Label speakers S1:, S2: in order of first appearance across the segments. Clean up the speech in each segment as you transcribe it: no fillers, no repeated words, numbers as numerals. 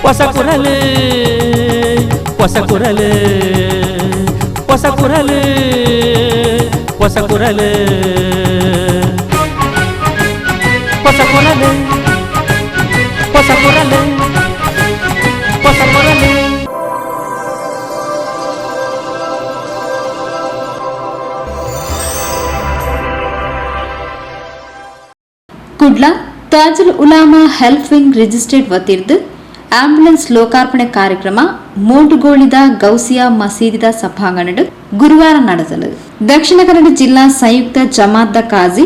S1: ಹೊಸಕುರಲು ಹೊಸಕುರಲು ಹೊಸಕುರಲು ಹೊಸಕುರಲು ಹೊಸಕುರಲು ಹೊಸಕುರಲು ಹೊಸಕುರಲು.
S2: Kudla Tajul Ulama health wing registered ವತಿರ್ದು ಆಂಬ್ಯುಲೆನ್ಸ್ ಲೋಕಾರ್ಪಣೆ ಕಾರ್ಯಕ್ರಮ ಮೋಟುಗೋಳಿದ ಗೌಸಿಯಾ ಮಸೀದಿದ ಸಭಾಂಗಣಡು ಗುರುವಾರ ನಡೆಸಲು ದಕ್ಷಿಣ ಕನ್ನಡ ಜಿಲ್ಲಾ ಸಂಯುಕ್ತ Jamaat the Kazhi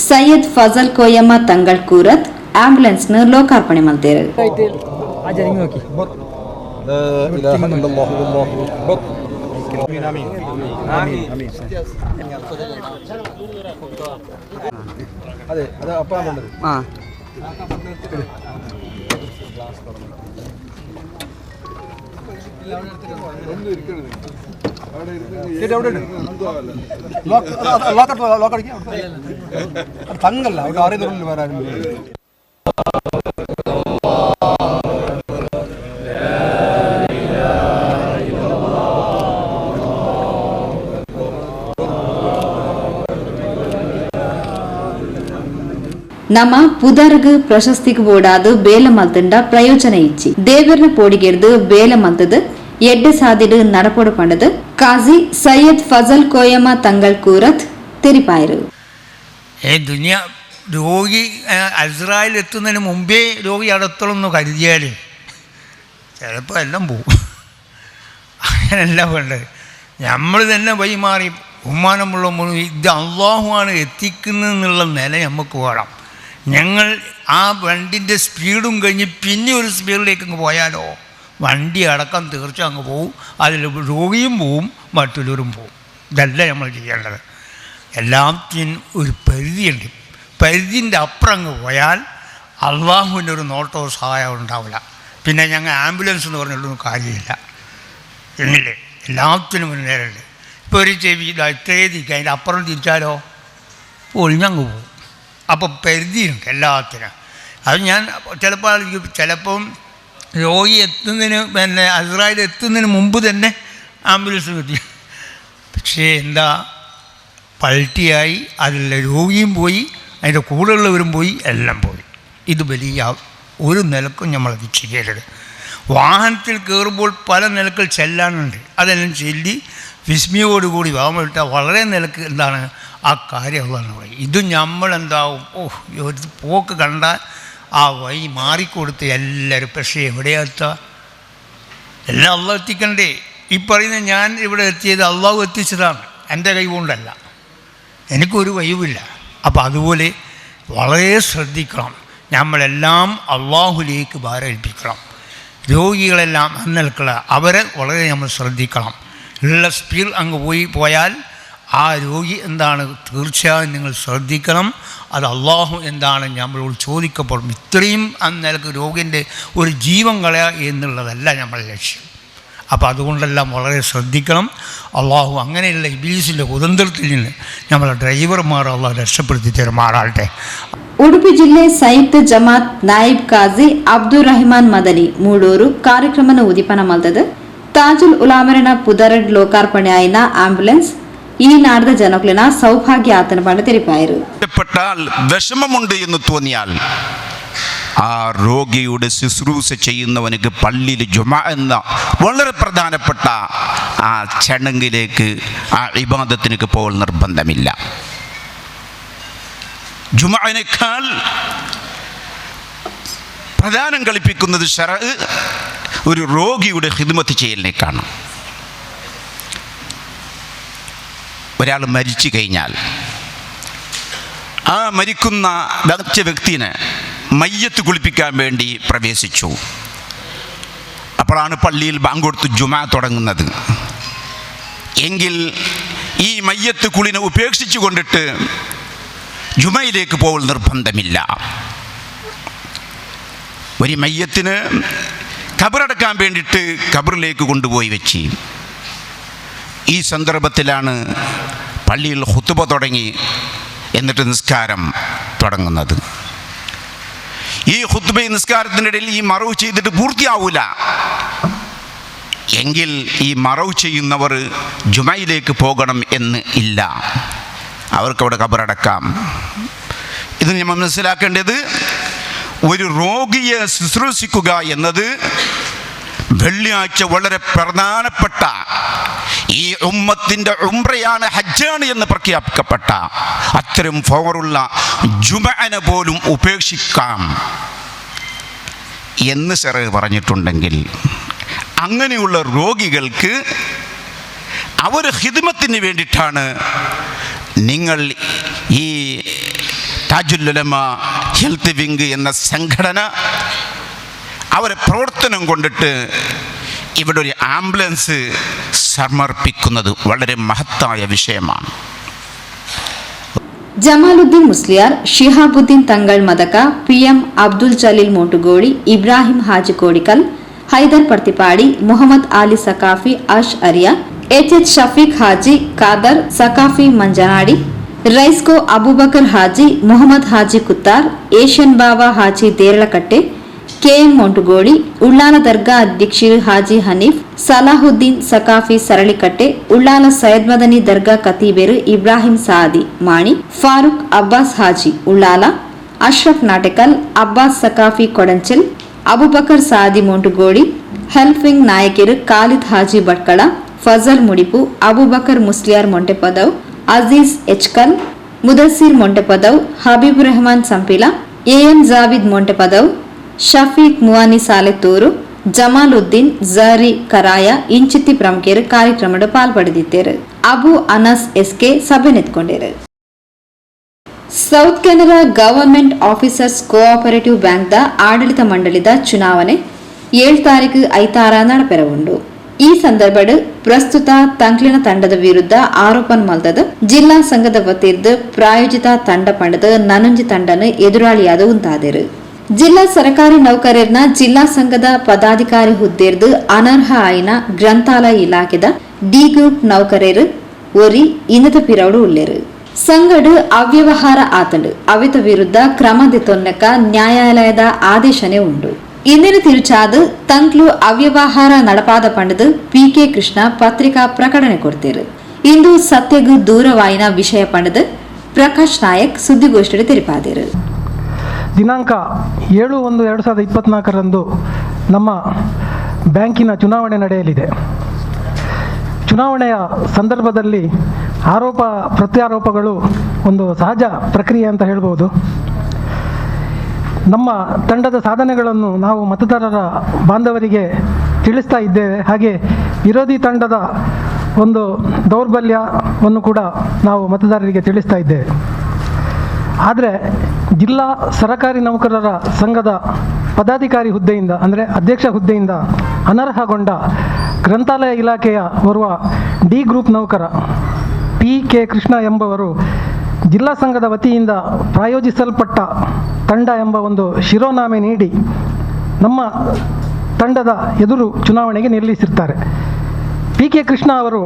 S2: Syed Fazal ಕೋಯಮ್ಮ Thangal ಕೂರತ್ ambulance ನ ಲೋಕಾರ್ಪಣೆ ಮಾಡಿದರು.
S3: തങ്ങല്ല അവിടെ അറിയുന്നില്ല വേറെ ആരും.
S2: ನಮ್ಮ ಪುದರ್ಗ್ ಪ್ರಶಸ್ತಿಗೆ ಓಡಾದು ಬೇಲ ಮಲ್ತಂಡ ಪ್ರಯೋಜನ ಇಚ್ಚಿ ದೇವರನ ಪೋಡಿಗೆರ್ದು ಬೇಲ ಮಲ್ತದು ಎಡ್ಡೆ ಸಾದಿಡು നടപടി പണ്ടത് കാസി സയ്യദ് ഫസൽ കോയമ്മ തങ്ങൾ കൂരത്ത് തെരിപ്പായരു.
S4: രോഗി അസ്രായേൽ എത്തുന്നതിന് മുമ്പേ രോഗി അടുത്തോളൊന്ന് കരുതിയാൽ ചിലപ്പോൾ എല്ലാം പോവും. അങ്ങനെല്ലാം വേണ്ടത് നമ്മൾ തന്നെ വഴിമാറി ബഹുമാനമുള്ള ഇത് അള്ളാഹുവാണ് എത്തിക്കുന്നതെന്നുള്ള നില നമുക്ക് വേണം. ഞങ്ങൾ ആ വണ്ടിൻ്റെ സ്പീഡും കഴിഞ്ഞ് പിന്നെ ഒരു സ്പീഡിലേക്ക് അങ്ങ് പോയാലോ വണ്ടി അടക്കം തീർച്ച അങ്ങ് പോവും. അതിൽ രോഗിയും പോവും, മറ്റുള്ളവരും പോവും. ഇതല്ല നമ്മൾ ചെയ്യേണ്ടത്. എല്ലാത്തിനും ഒരു പരിധിയുണ്ട്. പരിധിൻ്റെ അപ്പുറം അങ്ങ് പോയാൽ അള്ളാഹുവിൻ്റെ ഒരു നോട്ടവും സഹായവും ഉണ്ടാവില്ല. പിന്നെ ഞങ്ങൾ ആംബുലൻസ് എന്ന് പറഞ്ഞിട്ടൊന്നും കാര്യമില്ല എന്നില്ലേ. എല്ലാത്തിനും മുന്നേറുണ്ട്. ഇപ്പോൾ ഒരു ചെവി ഇത്രയും തിരിക്കുക, അതിൻ്റെ അപ്പുറം തിരിച്ചാലോ ഒഴിഞ്ഞങ്ങ് പോകും. അപ്പോൾ പരിധിയുണ്ട് എല്ലാത്തിനും. അത് ഞാൻ ചിലപ്പം രോഗി എത്തുന്നതിന് പിന്നെ അസ്രായേൽ എത്തുന്നതിന് മുമ്പ് തന്നെ ആംബുലൻസ് കിട്ടി. പക്ഷേ എന്താ പൾട്ടിയായി, അതിലുള്ള രോഗിയും പോയി, അതിൻ്റെ കൂടെയുള്ളവരും പോയി, എല്ലാം പോയി. ഇത് വലിയ ഒരു നിലക്കും നമ്മളത് ചെയ്യരുത്. വാഹനത്തിൽ കയറുമ്പോൾ പല നിലക്കൾ ചെല്ലാനുണ്ട്. അതെല്ലാം ചൊല്ലി വിസ്മയോടുകൂടി വാഹനം വിട്ടാൽ വളരെ നിലക്ക് എന്താണ് ആ കാര്യമുള്ളതെന്ന് പറയും. ഇത് നമ്മളെന്താവും, ഒരു പോക്ക് കണ്ടാൽ ആ വഴി മാറിക്കൊടുത്ത് എല്ലാവരും. പക്ഷേ എവിടെയാത്ത എല്ലാം അള്ളാഹു എത്തിക്കണ്ടേ. ഈ പറയുന്ന ഞാൻ ഇവിടെ എത്തിയത് അള്ളാഹു എത്തിച്ചതാണ്, എൻ്റെ കൈ കൊണ്ടല്ല, എനിക്കൊരു കഴിവില്ല. അപ്പോൾ അതുപോലെ വളരെ ശ്രദ്ധിക്കണം. നമ്മളെല്ലാം അള്ളാഹുലേക്ക് ഭാരേൽപ്പിക്കണം. രോഗികളെല്ലാം അന്നൽക്കുള്ള അവരെ വളരെ നമ്മൾ ശ്രദ്ധിക്കണം. ഉള്ള സ്പീഡ് അങ്ങ് പോയാൽ ആ രോഗി എന്താണ് തീർച്ചയായും നിങ്ങൾ ശ്രദ്ധിക്കണം. അത് അള്ളാഹു എന്താണ് നമ്മളോട് ചോദിക്കപ്പെടും. ഇത്രയും അന്നേരക്ക് രോഗിൻ്റെ ഒരു ജീവൻ കളയുക എന്നുള്ളതല്ല നമ്മുടെ ലക്ഷ്യം. അപ്പോൾ അതുകൊണ്ടെല്ലാം വളരെ ശ്രദ്ധിക്കണം. അള്ളാഹു അങ്ങനെയുള്ള ഇബ്ലീസിൻ്റെ കുതന്ത്രത്തിൽ നിന്ന് നമ്മളെ ഡ്രൈവർമാർ അള്ളാഹു രക്ഷപ്പെടുത്തി തരുമാറാകട്ടെ.
S2: ಉಡುಪಿ ಜಿಲ್ಲೆ ಸಂಯುಕ್ತ ಜಮಾತ್ ನಾಯಿಬ್ ಕಾಜಿ ಅಬ್ದುರ್ ರಹಮಾನ್ ಮದನಿ ಮೂಡೂರು ಕಾರ್ಯಕ್ರಮನ ಉದಿಪನ ಮಲ್ತದು ತಾಜುಲ್ ಉಲಾಮರನ ಪುದರಡ್ ಲೋಕಾರ್ಪಣೆ ಆಯ್ನ ആംബുലൻസ് ഈ നാടക ജനക്കളിന സൗഭാഗ്യ ആത്തനപാട് തെരിപ്പായരു.
S5: വിഷമമുണ്ട് എന്ന് തോന്നിയാൽ ആ രോഗിയുടെ ശുശ്രൂഷ ചെയ്യുന്നവനക്ക് പള്ളിയിൽ ജുമാ എന്ന വളരെ പ്രധാനപ്പെട്ട ആ ചടങ്ങിലേക്ക് ആ ഇബാദത്തിനേക്ക് പോകൽ നിർബന്ധമില്ല. ജുമാനേക്കാൾ പ്രധാനം കളിപ്പിക്കുന്നത് ശറഅ് ഒരു രോഗിയുടെ ഖിദ്മത്ത് ചെയ്യലിനേക്കാണ്. ഒരാൾ മരിച്ചു കഴിഞ്ഞാൽ ആ മരിക്കുന്ന വ്യക്തിനെ മയ്യത്ത് കുളിപ്പിക്കാൻ വേണ്ടി പ്രവേശിച്ചു. അപ്പോഴാണ് പള്ളിയിൽ ബാങ്ക് കൊടുത്ത് ജുമാ തുടങ്ങുന്നത് എങ്കിൽ ഈ മയ്യത്ത് കുളിനെ ഉപേക്ഷിച്ചു കൊണ്ടിട്ട് ജുമയിലേക്ക് പോകൽ നിർബന്ധമില്ല. ഒരു മയ്യത്തിന് ഖബറടക്കാൻ വേണ്ടിയിട്ട് ഖബറിലേക്ക് കൊണ്ടുപോയി വെച്ച്. ഈ സന്ദർഭത്തിലാണ് പള്ളിയിൽ ഖുതുബ തുടങ്ങി, എന്നിട്ട് നിസ്കാരം തുടങ്ങുന്നത്. ഈ ഖുതുബ നിസ്കാരത്തിൻ്റെ ഇടയിൽ ഈ മറവ് ചെയ്തിട്ട് പൂർത്തിയാവൂല എങ്കിൽ ഈ മറവ് ചെയ്യുന്നവർ ജുമയിലേക്ക് പോകണം എന്ന് ഇല്ല, അവർക്കവിടെ ഖബറടക്കാം. ഇത് നമ്മൾ മനസ്സിലാക്കേണ്ടത്, ഒരു രോഗിയെ ശുശ്രൂഷിക്കുക എന്നത് വെള്ളിയാഴ്ച വളരെ പ്രധാനപ്പെട്ട ഈ ഉമ്മത്തിൻ്റെ ഉംറയാണ്, ഹജ്ജാണ് എന്ന് പ്രഖ്യാപിക്കപ്പെട്ട അത്തരം പവറുള്ള ജുമഅനെ പോലും ഉപേക്ഷിക്കാം എന്ന് ശറഅ് പറഞ്ഞിട്ടുണ്ടെങ്കിൽ, അങ്ങനെയുള്ള രോഗികൾക്ക് അവർ ഖിദ്മത്തിന് വേണ്ടിയിട്ടാണ് നിങ്ങൾ ഈ താജുൽ ഉലമ ഹെൽത്ത് വിങ് എന്ന സംഘടന അവരെ പ്രവർത്തനം കൊണ്ടിട്ട് ഇവിടെ ഒരു ആംബുലൻസ് സമർപ്പിക്കുന്നത് വളരെ മഹത്തായ വിഷയമാണ്.
S2: ജമാലുദ്ദീൻ മുസ്ലിയാർ, ഷിഹാബുദ്ദീൻ തങ്ങൾ മദക, PM അബ്ദുൽ ജലീൽ മോട്ടുഗോളി, ഇബ്രാഹിം ഹാജി കോടിക്കൽ, ഹൈദർ പർത്തിപ്പാടി, മുഹമ്മദ് ആലി സക്കാഫി അഷ് അരിയ, HH ഷഫീഖ് ഹാജി, ഖാദർ സക്കാഫി മഞ്ചനാടി, റൈസ്കോ അബൂബക്കർ ഹാജി, മുഹമ്മദ് ഹാജി കുത്താർ, ഏഷ്യൻ ബാവ ഹാജി ദേരളക്കട്ടെ, KM മോണ്ടുಗೋಳಿ, ಉಳ್ಳಾಲ ದರ್ಗಾ ಅಧ್ಯಕ್ಷರು ಹಾಜಿ ಹನೀಫ್, ಸಲಾಹುದ್ದೀನ್ ಸಕಾಫಿ ಸರಳಿಕಟ್ಟೆ, ಉಳ್ಳಾಲ ಸೈಯದ್ ಮದನಿ ದರ್ಗಾ ಕತೀಬೇರು ಇಬ್ರಾಹಿಂ ಸಾದಿ ಮಾಣಿ, ಫಾರೂಕ್ ಅಬ್ಬಾಸ್ ಹಾಜಿ ಉಳ್ಳಾಲ, ಅಶ್ರಫ್ ನಾಟಕಲ್, ಅಬ್ಬಾಸ್ ಸಕಾಫಿ ಕೊಡಂಚಲ್, ಅಬುಬಕರ್ ಸಾದಿ ಮೊಂಟುಗೋಳಿ, ಹೆಲ್ಫಿಂಗ್ ನಾಯಕರು ಖಾಲಿದ್ ಹಾಜಿ ಭಟ್ಕಳ, ಫಜಲ್ ಮುಡಿಪು, ಅಬುಬಕರ್ ಮುಸ್ಲಿಯಾರ್ ಮೊಂಟೆಪದವ್, ಅಜೀಜ್ ಎಚ್ಕಲ್, ಮುದಸ್ಸಿರ್ ಮೊಂಟೆಪದವ್, ಹಬೀಬ್ ರೆಹಮಾನ್ ಸಂಪಿಲ, AM ಜಾವಿದ್ ಮೊಂಟೆಪದವ್, ಶಫೀಕ್ ಮುವಾನಿ ಸಾಲೆತ್ತೂರು, ಜಮಾಲುದ್ದೀನ್ ಝರಿ ಕರಾಯ ಇಂಚಿತಿ ಪ್ರಮುಖರು ಕಾರ್ಯಕ್ರಮದ ಪಾಲ್ಪಡೆದಿದ್ದರು. ಅಬು ಅನಸ್ SK ಸಭೆ ನೆತ್ಕೊಂಡರು. South Canara government officers cooperative ಬ್ಯಾಂಕ್ದ ಆಡಳಿತ ಮಂಡಳಿದ ಚುನಾವಣೆ 7 ತಾರೀಕು 5 ನಡಪೆರವುಂಡು. ಈ ಸಂದರ್ಭಡ್ ಪ್ರಸ್ತುತ ತಂಕ್ಲಿನ ತಂಡದ ವಿರುದ್ಧ ಆರೋಪನ ಮಲ್ದದ ಜಿಲ್ಲಾ ಸಂಘದ ವತಿರ್ದು ಪ್ರಾಯೋಜಿತ ತಂಡ ಪಂಡದ ನನಂಜಿ ತಂಡನ ಎದುರಾಳಿಯಾದ ಉಂಟಾದರು. ಜಿಲ್ಲಾ ಸರ್ಕಾರಿ ನೌಕರರನ್ನ ಜಿಲ್ಲಾ ಸಂಘದ ಪದಾಧಿಕಾರಿ ಹುದ್ದೆರ್ದು ಅನರ್ಹ ಆಯ್ನ ಗ್ರಂಥಾಲಯ ಇಲಾಖೆದ ಡಿ ಗ್ರೂಪ್ ನೌಕರರು ಒರಿ ಇನ್ನತ ಪಿರವಡು ಉಳ್ಳೇರು. ಸಂಘಡು ಅವ್ಯವಹಾರ ಆತಂಡು ಅವಿತ ವಿರುದ್ಧ ಕ್ರಮದ ತೊನ್ನಕ ನ್ಯಾಯಾಲಯದ ಆದೇಶನೇ ಉಂಡು. ಇಂದಿನ ತಿರುಚಾದು ತಂಕ್ಲು ಅವ್ಯವಹಾರ ನಡಪಾದ ಪಂಡದು PK ಕೃಷ್ಣ ಪತ್ರಿಕಾ ಪ್ರಕಟಣೆ ಕೊಡ್ತೇರು. ಇಂದು ಸತ್ಯಗೂ ದೂರವಾಯಿನ ವಿಷಯ ಪಂಡದು ಪ್ರಕಾಶ್ ನಾಯಕ್ ಸುದ್ದಿಗೋಷ್ಠಿಯಲ್ಲಿ ತಿಳಿಪಾದರು.
S1: ದಿನಾಂಕ 7/1/2024 ನಮ್ಮ ಬ್ಯಾಂಕಿನ ಚುನಾವಣೆ ನಡೆಯಲಿದೆ. ಚುನಾವಣೆಯ ಸಂದರ್ಭದಲ್ಲಿ ಆರೋಪ ಪ್ರತ್ಯಾರೋಪಗಳು ಒಂದು ಸಹಜ ಪ್ರಕ್ರಿಯೆ ಅಂತ ಹೇಳ್ಬೋದು. ನಮ್ಮ ತಂಡದ ಸಾಧನೆಗಳನ್ನು ನಾವು ಮತದಾರರ ಬಾಂಧವರಿಗೆ ತಿಳಿಸ್ತಾ ಇದ್ದೇವೆ. ಹಾಗೆ ವಿರೋಧಿ ತಂಡದ ಒಂದು ದೌರ್ಬಲ್ಯವನ್ನು ಕೂಡ ನಾವು ಮತದಾರರಿಗೆ ತಿಳಿಸ್ತಾ ಇದ್ದೇವೆ. ಆದರೆ ಜಿಲ್ಲಾ ಸರಕಾರಿ ನೌಕರರ ಸಂಘದ ಪದಾಧಿಕಾರಿ ಹುದ್ದೆಯಿಂದ ಅಂದರೆ ಅಧ್ಯಕ್ಷ ಹುದ್ದೆಯಿಂದ ಅನರ್ಹಗೊಂಡ ಗ್ರಂಥಾಲಯ ಇಲಾಖೆಯ ಓರ್ವ ಡಿ ಗ್ರೂಪ್ ನೌಕರ PK ಕೃಷ್ಣ ಎಂಬವರು ಜಿಲ್ಲಾ ಸಂಘದ ವತಿಯಿಂದ ಪ್ರಾಯೋಜಿಸಲ್ಪಟ್ಟ ತಂಡ ಎಂಬ ಒಂದು ಶಿರೋನಾಮೆ ನೀಡಿ ನಮ್ಮ ತಂಡದ ಎದುರು ಚುನಾವಣೆಗೆ ನಿಲ್ಲಿಸಿರ್ತಾರೆ. PK ಕೃಷ್ಣ ಅವರು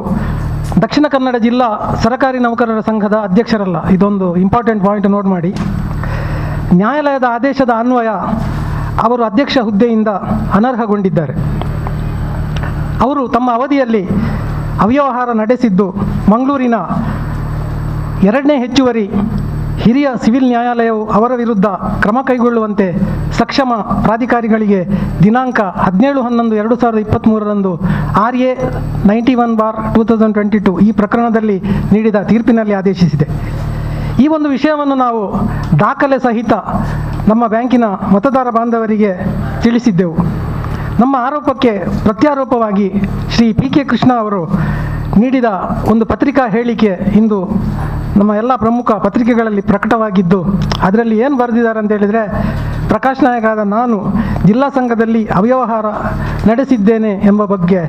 S1: ದಕ್ಷಿಣ ಕನ್ನಡ ಜಿಲ್ಲಾ ಸರಕಾರಿ ನೌಕರರ ಸಂಘದ ಅಧ್ಯಕ್ಷರಲ್ಲ. ಇದೊಂದು ಇಂಪಾರ್ಟೆಂಟ್ ಪಾಯಿಂಟ್ ನೋಟ್ ಮಾಡಿ. ನ್ಯಾಯಾಲಯದ ಆದೇಶದ ಅನ್ವಯ ಅವರು ಅಧ್ಯಕ್ಷ ಹುದ್ದೆಯಿಂದ ಅನರ್ಹಗೊಂಡಿದ್ದಾರೆ. ಅವರು ತಮ್ಮ ಅವಧಿಯಲ್ಲಿ ಅವ್ಯವಹಾರ ನಡೆಸಿದ್ದು ಮಂಗಳೂರಿನ 2ನೇ ಹೆಚ್ಚುವರಿ ಹಿರಿಯ ಸಿವಿಲ್ ನ್ಯಾಯಾಲಯವು ಅವರ ವಿರುದ್ಧ ಕ್ರಮ ಕೈಗೊಳ್ಳುವಂತೆ ಸಕ್ಷಮ ಪ್ರಾಧಿಕಾರಿಗಳಿಗೆ ದಿನಾಂಕ 17/11/2023 RA 91/2022 ಈ ಪ್ರಕರಣದಲ್ಲಿ ನೀಡಿದ ತೀರ್ಪಿನಲ್ಲಿ ಆದೇಶಿಸಿದೆ. ಈ ಒಂದು ವಿಷಯವನ್ನು ನಾವು ದಾಖಲೆ ಸಹಿತ ನಮ್ಮ ಬ್ಯಾಂಕಿನ ಮತದಾರ ಬಾಂಧವರಿಗೆ ತಿಳಿಸಿದ್ದೆವು. ನಮ್ಮ ಆರೋಪಕ್ಕೆ ಪ್ರತ್ಯಾರೋಪವಾಗಿ ಶ್ರೀ PK ಕೃಷ್ಣ ಅವರು ನೀಡಿದ ಒಂದು ಪತ್ರಿಕಾ ಹೇಳಿಕೆ ಇಂದು ನಮ್ಮ ಎಲ್ಲ ಪ್ರಮುಖ ಪತ್ರಿಕೆಗಳಲ್ಲಿ ಪ್ರಕಟವಾಗಿದ್ದು, ಅದರಲ್ಲಿ ಏನು ಬರೆದಿದ್ದಾರೆ ಅಂತ ಹೇಳಿದರೆ, ಪ್ರಕಾಶ್ ನಾಯಕ್ ಆದ ನಾನು ಜಿಲ್ಲಾ ಸಂಘದಲ್ಲಿ ಅವ್ಯವಹಾರ ನಡೆಸಿದ್ದೇನೆ ಎಂಬ ಬಗ್ಗೆ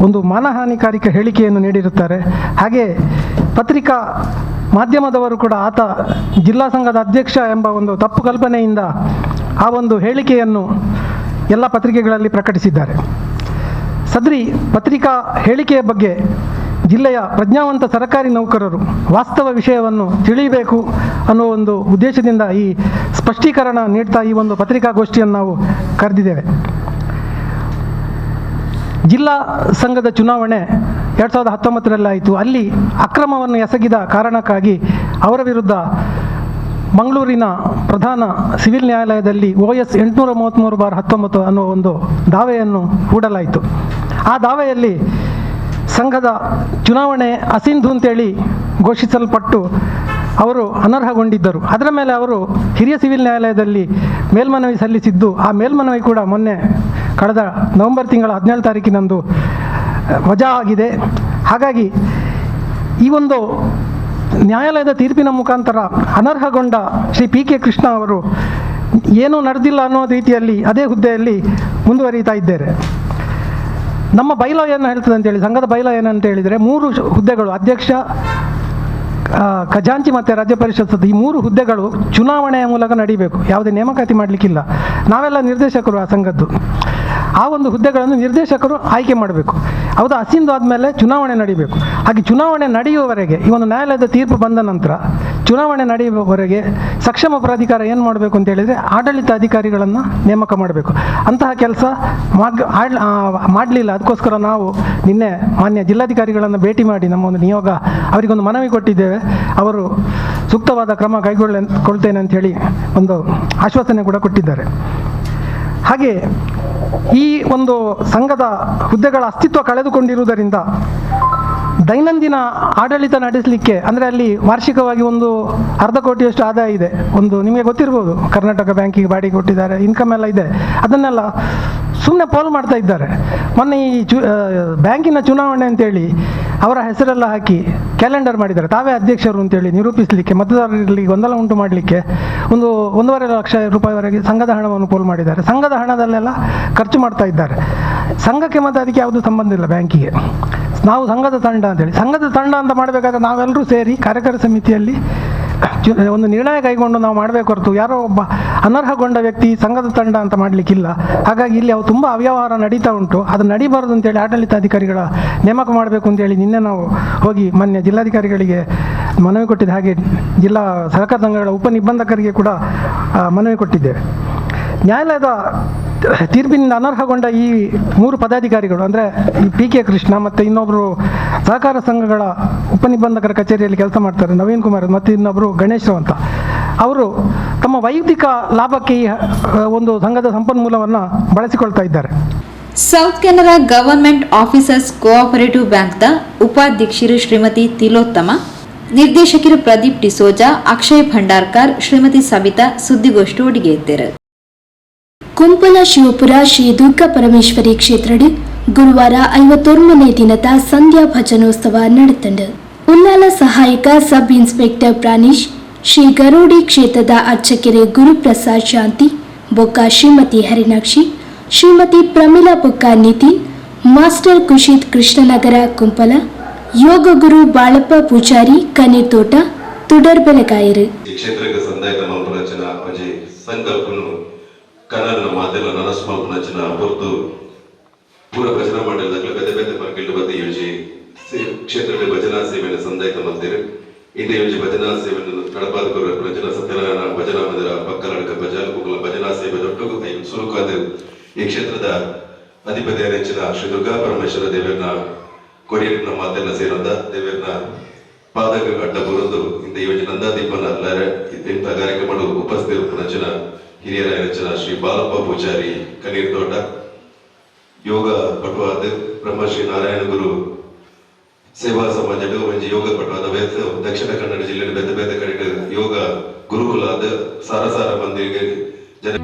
S1: ಒಂದು ಮಾನಹಾನಿಕಾರಿಕ ಹೇಳಿಕೆಯನ್ನು ನೀಡಿರುತ್ತಾರೆ. ಹಾಗೆ ಪತ್ರಿಕಾ ಮಾಧ್ಯಮದವರು ಕೂಡ ಆತ ಜಿಲ್ಲಾ ಸಂಘದ ಅಧ್ಯಕ್ಷ ಎಂಬ ಒಂದು ತಪ್ಪು ಕಲ್ಪನೆಯಿಂದ ಆ ಒಂದು ಹೇಳಿಕೆಯನ್ನು ಎಲ್ಲ ಪತ್ರಿಕೆಗಳಲ್ಲಿ ಪ್ರಕಟಿಸಿದ್ದಾರೆ. ಸದ್ರಿ ಪತ್ರಿಕಾ ಹೇಳಿಕೆಯ ಬಗ್ಗೆ ಜಿಲ್ಲೆಯ ಪ್ರಜ್ಞಾವಂತ ಸರ್ಕಾರಿ ನೌಕರರು ವಾಸ್ತವ ವಿಷಯವನ್ನು ತಿಳಿಯಬೇಕು ಅನ್ನೋ ಒಂದು ಉದ್ದೇಶದಿಂದ ಈ ಸ್ಪಷ್ಟೀಕರಣ ನೀಡ್ತಾ ಈ ಒಂದು ಪತ್ರಿಕಾಗೋಷ್ಠಿಯನ್ನು ನಾವು ಕರೆದಿದ್ದೇವೆ. ಜಿಲ್ಲಾ ಸಂಘದ ಚುನಾವಣೆ 2019ರಲ್ಲಿ ಆಯಿತು. ಅಲ್ಲಿ ಅಕ್ರಮವನ್ನು ಎಸಗಿದ ಕಾರಣಕ್ಕಾಗಿ ಅವರ ವಿರುದ್ಧ ಮಂಗಳೂರಿನ ಪ್ರಧಾನ ಸಿವಿಲ್ ನ್ಯಾಯಾಲಯದಲ್ಲಿ OS 833/19 ಅನ್ನೋ ಒಂದು ದಾವೆಯನ್ನು ಹೂಡಲಾಯಿತು. ಆ ದಾವೆಯಲ್ಲಿ ಸಂಘದ ಚುನಾವಣೆ ಅಸಿಂಧು ಅಂತೇಳಿ ಘೋಷಿಸಲ್ಪಟ್ಟು ಅವರು ಅನರ್ಹಗೊಂಡಿದ್ದರು. ಅದರ ಮೇಲೆ ಅವರು ಹಿರಿಯ ಸಿವಿಲ್ ನ್ಯಾಯಾಲಯದಲ್ಲಿ ಮೇಲ್ಮನವಿ ಸಲ್ಲಿಸಿದ್ದು, ಆ ಮೇಲ್ಮನವಿ ಕೂಡ ಮೊನ್ನೆ ಕಳೆದ ನವೆಂಬರ್ ತಿಂಗಳ 17 ತಾರೀಕಿನಂದು ವಜಾ ಆಗಿದೆ. ಹಾಗಾಗಿ ಈ ಒಂದು ನ್ಯಾಯಾಲಯದ ತೀರ್ಪಿನ ಮುಖಾಂತರ ಅನರ್ಹಗೊಂಡ ಶ್ರೀ PK ಕೃಷ್ಣ ಅವರು ಏನೂ ನಡೆದಿಲ್ಲ ಅನ್ನೋ ರೀತಿಯಲ್ಲಿ ಅದೇ ಹುದ್ದೆಯಲ್ಲಿ ಮುಂದುವರಿತಾ ಇದ್ದಾರೆ. ನಮ್ಮ ಬೈಲಾ ಏನು ಹೇಳ್ತದೆ ಅಂತೇಳಿ, ಸಂಘದ ಬೈಲಾ ಏನಂತ ಹೇಳಿದರೆ 3 ಹುದ್ದೆಗಳು, ಅಧ್ಯಕ್ಷ, ಖಜಾಂಚಿ ಮತ್ತು ರಾಜ್ಯ ಪರಿಷತ್, ಈ 3 ಹುದ್ದೆಗಳು ಚುನಾವಣೆಯ ಮೂಲಕ ನಡೀಬೇಕು. ಯಾವುದೇ ನೇಮಕಾತಿ ಮಾಡಲಿಕ್ಕಿಲ್ಲ. ನಾವೆಲ್ಲ ನಿರ್ದೇಶಕರು ಆ ಸಂಘದ್ದು. ಆ ಒಂದು ಹುದ್ದೆಗಳನ್ನು ನಿರ್ದೇಶಕರು ಆಯ್ಕೆ ಮಾಡಬೇಕು. ಹೌದಾ, ಅಸಿಂಧು ಆದಮೇಲೆ ಚುನಾವಣೆ ನಡೀಬೇಕು. ಹಾಗೆ ಚುನಾವಣೆ ನಡೆಯುವವರೆಗೆ, ಈ ಒಂದು ನ್ಯಾಯಾಲಯದ ತೀರ್ಪು ಬಂದ ನಂತರ ಚುನಾವಣೆ ನಡೆಯುವವರೆಗೆ ಸಕ್ಷಮ ಪ್ರಾಧಿಕಾರ ಏನು ಮಾಡಬೇಕು ಅಂತ ಹೇಳಿದರೆ ಆಡಳಿತ ಅಧಿಕಾರಿಗಳನ್ನು ನೇಮಕ ಮಾಡಬೇಕು. ಅಂತಹ ಕೆಲಸ ಮಾಡಲಿಲ್ಲ. ಅದಕ್ಕೋಸ್ಕರ ನಾವು ನಿನ್ನೆ ಮಾನ್ಯ ಜಿಲ್ಲಾಧಿಕಾರಿಗಳನ್ನು ಭೇಟಿ ಮಾಡಿ ನಮ್ಮ ಒಂದು ನಿಯೋಗ ಅವರಿಗೊಂದು ಮನವಿ ಕೊಟ್ಟಿದ್ದೇವೆ. ಅವರು ಸೂಕ್ತವಾದ ಕ್ರಮ ಕೈಗೊಳ್ತೇನೆ ಅಂಥೇಳಿ ಒಂದು ಆಶ್ವಾಸನೆ ಕೂಡ ಕೊಟ್ಟಿದ್ದಾರೆ. ಹಾಗೆ ಈ ಒಂದು ಸಂಘದ ಹುದ್ದೆಗಳ ಅಸ್ತಿತ್ವ ಕಳೆದುಕೊಂಡಿರುವುದರಿಂದ ದೈನಂದಿನ ಆಡಳಿತ ನಡೆಸಲಿಕ್ಕೆ, ಅಂದರೆ ಅಲ್ಲಿ ವಾರ್ಷಿಕವಾಗಿ ಒಂದು 1/2 ಕೋಟಿಯಷ್ಟು ಆದಾಯ ಇದೆ. ಒಂದು ನಿಮಗೆ ಗೊತ್ತಿರ್ಬೋದು, ಕರ್ನಾಟಕ ಬ್ಯಾಂಕಿಗೆ ಬಾಡಿಗೆ ಕೊಟ್ಟಿದ್ದಾರೆ, ಇನ್ಕಮ್ ಎಲ್ಲ ಇದೆ. ಅದನ್ನೆಲ್ಲ ಸುಮ್ಮನೆ ಪೋಲ್ ಮಾಡ್ತಾ ಇದ್ದಾರೆ. ಮೊನ್ನೆ ಈ ಬ್ಯಾಂಕಿನ ಚುನಾವಣೆ ಅಂತೇಳಿ ಅವರ ಹೆಸರೆಲ್ಲ ಹಾಕಿ ಕ್ಯಾಲೆಂಡರ್ ಮಾಡಿದ್ದಾರೆ. ತಾವೇ ಅಧ್ಯಕ್ಷರು ಅಂತೇಳಿ ನಿರೂಪಿಸಲಿಕ್ಕೆ, ಮತದಾರರಲ್ಲಿ ಗೊಂದಲ ಉಂಟು ಮಾಡಲಿಕ್ಕೆ ಒಂದು 1.5 ಲಕ್ಷ ರೂಪಾಯಿವರೆಗೆ ಸಂಘದ ಹಣವನ್ನು ಪೋಲ್ ಮಾಡಿದ್ದಾರೆ. ಸಂಘದ ಹಣದಲ್ಲೆಲ್ಲ ಖರ್ಚು ಮಾಡ್ತಾ ಇದ್ದಾರೆ. ಸಂಘಕ್ಕೆ ಮತ್ತು ಅದಕ್ಕೆ ಯಾವುದೂ ಸಂಬಂಧ ಇಲ್ಲ ಬ್ಯಾಂಕಿಗೆ. ನಾವು ಸಂಘದ ತಂಡ ಅಂತೇಳಿ, ಸಂಘದ ತಂಡ ಅಂತ ಮಾಡಬೇಕಾದ್ರೆ ನಾವೆಲ್ಲರೂ ಸೇರಿ ಕಾರ್ಯಕಾರಿ ಸಮಿತಿಯಲ್ಲಿ ಒಂದು ನಿರ್ಣಯ ಕೈಗೊಂಡು ನಾವು ಮಾಡಬೇಕು ಹೊರತು ಯಾರೋ ಒಬ್ಬ ಅನರ್ಹಗೊಂಡ ವ್ಯಕ್ತಿ ಸಂಘದ ತಂಡ ಅಂತ ಮಾಡಲಿಕ್ಕಿಲ್ಲ. ಹಾಗಾಗಿ ಇಲ್ಲಿ ಅವು ತುಂಬ ಅವ್ಯವಹಾರ ನಡೀತಾ ಉಂಟು. ಅದು ನಡೀಬಾರ್ದು ಅಂತೇಳಿ ಆಡಳಿತಾಧಿಕಾರಿಗಳ ನೇಮಕ ಮಾಡಬೇಕು ಅಂತೇಳಿ ನಿನ್ನೆ ನಾವು ಹೋಗಿ ಮಾನ್ಯ ಜಿಲ್ಲಾಧಿಕಾರಿಗಳಿಗೆ ಮನವಿ ಕೊಟ್ಟಿದ್ದೆ. ಹಾಗೆ ಜಿಲ್ಲಾ ಸಹಕಾರ ಸಂಘಗಳ ಉಪನಿಬಂಧಕರಿಗೆ ಕೂಡ ಮನವಿ ಕೊಟ್ಟಿದ್ದೇವೆ. ನ್ಯಾಯಾಲಯದ ತೀರ್ಪಿನಿಂದ ಅನರ್ಹಗೊಂಡ ಈ 3 ಪದಾಧಿಕಾರಿಗಳು, ಅಂದರೆ ಈ PK ಕೃಷ್ಣ ಮತ್ತು ಇನ್ನೊಬ್ಬರು ಸಹಕಾರ ಸಂಘಗಳ ಉಪನಿಬಂಧಕರ ಕಚೇರಿಯಲ್ಲಿ ಕೆಲಸ ಮಾಡ್ತಾರೆ, ನವೀನ್ ಕುಮಾರ್, ಮತ್ತು ಇನ್ನೊಬ್ಬರು ಗಣೇಶ್ ರಾವ್ ಅಂತ, ಅವರು ತಮ್ಮ ವೈಯಕ್ತಿಕ ಲಾಭಕ್ಕೆ ಈ ಒಂದು ಸಂಘದ ಸಂಪನ್ಮೂಲವನ್ನು ಬಳಸಿಕೊಳ್ತಾ ಇದ್ದಾರೆ.
S2: South Canara government officers cooperative ಬ್ಯಾಂಕ್ದ ಉಪಾಧ್ಯಕ್ಷರು ಶ್ರೀಮತಿ ತಿಲೋತ್ತಮ, ನಿರ್ದೇಶಕರು ಪ್ರದೀಪ್ ಡಿಸೋಜಾ, ಅಕ್ಷಯ್ ಭಂಡಾರ್ಕರ್, ಶ್ರೀಮತಿ ಸಬಿತಾ ಸುದ್ದಿಗೋಷ್ಠಿ ಒಡಿಗೆ ಇದ್ದರು.
S3: ಕುಂಪಲ ಶಿವಪುರ ಶ್ರೀ ದುರ್ಗಾ ಪರಮೇಶ್ವರಿ ಕ್ಷೇತ್ರಡು ಗುರುವಾರ 51ನೇ ದಿನದ ಸಂಧ್ಯಾ ಭಜನೋತ್ಸವ ನಡೆತಂಡು. ಉನ್ನಾಲ ಸಹಾಯಕ ಸಬ್ ಇನ್ಸ್ಪೆಕ್ಟರ್ ಪ್ರಾಣೀಶ್, ಶ್ರೀ ಗರೋಡಿ ಕ್ಷೇತ್ರದ ಅರ್ಚಕೆರೆ ಗುರುಪ್ರಸಾದ್ ಶಾಂತಿ ಬೊಕ್ಕ ಶ್ರೀಮತಿ ಹರಿನಾಕ್ಷಿ, ಶ್ರೀಮತಿ ಪ್ರಮಿಳಾ ಬೊಕ್ಕ ನಿತಿನ್, ಮಾಸ್ಟರ್ ಕುಶಿತ್ ಕೃಷ್ಣನಗರ ಕುಂಪಲ, ಯೋಗ ಗುರು ಬಾಳಪ್ಪ ಪೂಜಾರಿ ಕನೀರ್ತೋಟ ತುಡರ್ಬೆಲಗಾಯರು.
S6: ಕನ್ನಡ ಮಾತೆಲ್ಲ ನನಸ್ಮಲ್ಪನಚಿನ ಹೊರತು ಪೂರ ಭಜನಾ ಮಂಡಲದಾಗಲ ಬೇತೆ ಬೇತೆ ಪರ್ಕಿಲ್ಡು ಬತ್ತಿ ಯೋಜಿ ಕ್ಷೇತ್ರದ ಭಜನಾ ಸೇವೆಯನ್ನು ಸಂದಾಯಿತ ಮಲ್ತೀರಿ. ಇಂಡಿಯ ಯೋಜಿ ಭಜನಾ ಸೇವೆಯನ್ನು ಕಡಪಾದ ಪ್ರಜನ ಸತ್ಯನಾರಾಯಣ ಭಜನಾ ಮಂದಿರ ಪಕ್ಕಲಡ್ಕ ಭಜನ ಕುಗ್ಲ ಭಜನಾ ಸೇವೆ ದೊಡ್ಡಗೂ ಸುರುಕಾದ ಈ ಕ್ಷೇತ್ರದ ಅಧಿಪತಿಯ ನೆಚ್ಚಿನ ಶ್ರೀ ದುರ್ಗಾ ಪರಮೇಶ್ವರ ದೇವರನ್ನ ಕೊಡಿಯನ್ನ ಮಾತೆಲ್ಲ ಸೇರೋದ ದೇವರನ್ನ ಪಾದಕ ಅಡ್ಡ ಬರುವುದು ಇಂದ ಯೋಜನೆ ನಂದಾದೀಪನ ಇಂಥ ಕಾರ್ಯಕ್ರಮ ಉಪಸ್ಥಿತ ನಚ್ಚಿನ ಹಿರಿಯರ ನೆಚ್ಚಿನ ಶ್ರೀ ಬಾಲಪ್ಪ ಪೂಜಾರಿ ಕನೀರ್ತೋಟ, ಯೋಗ ಪಟುವಾದ ಬ್ರಹ್ಮಶ್ರೀ ನಾರಾಯಣ ಗುರು ಸೇವಾ ಸಮಾಜದ ಒಂಜಿ ಯೋಗ ಪಟುವಾದ ದಕ್ಷಿಣ ಕನ್ನಡ ಜಿಲ್ಲೆಯ ಬೇತೆ ಬೇತೆ ಕಡೆ ಯೋಗ ಗುರುಕುಲಾದ ಸಾರಸಾರ ಮಂದಿಗೆ ಜನ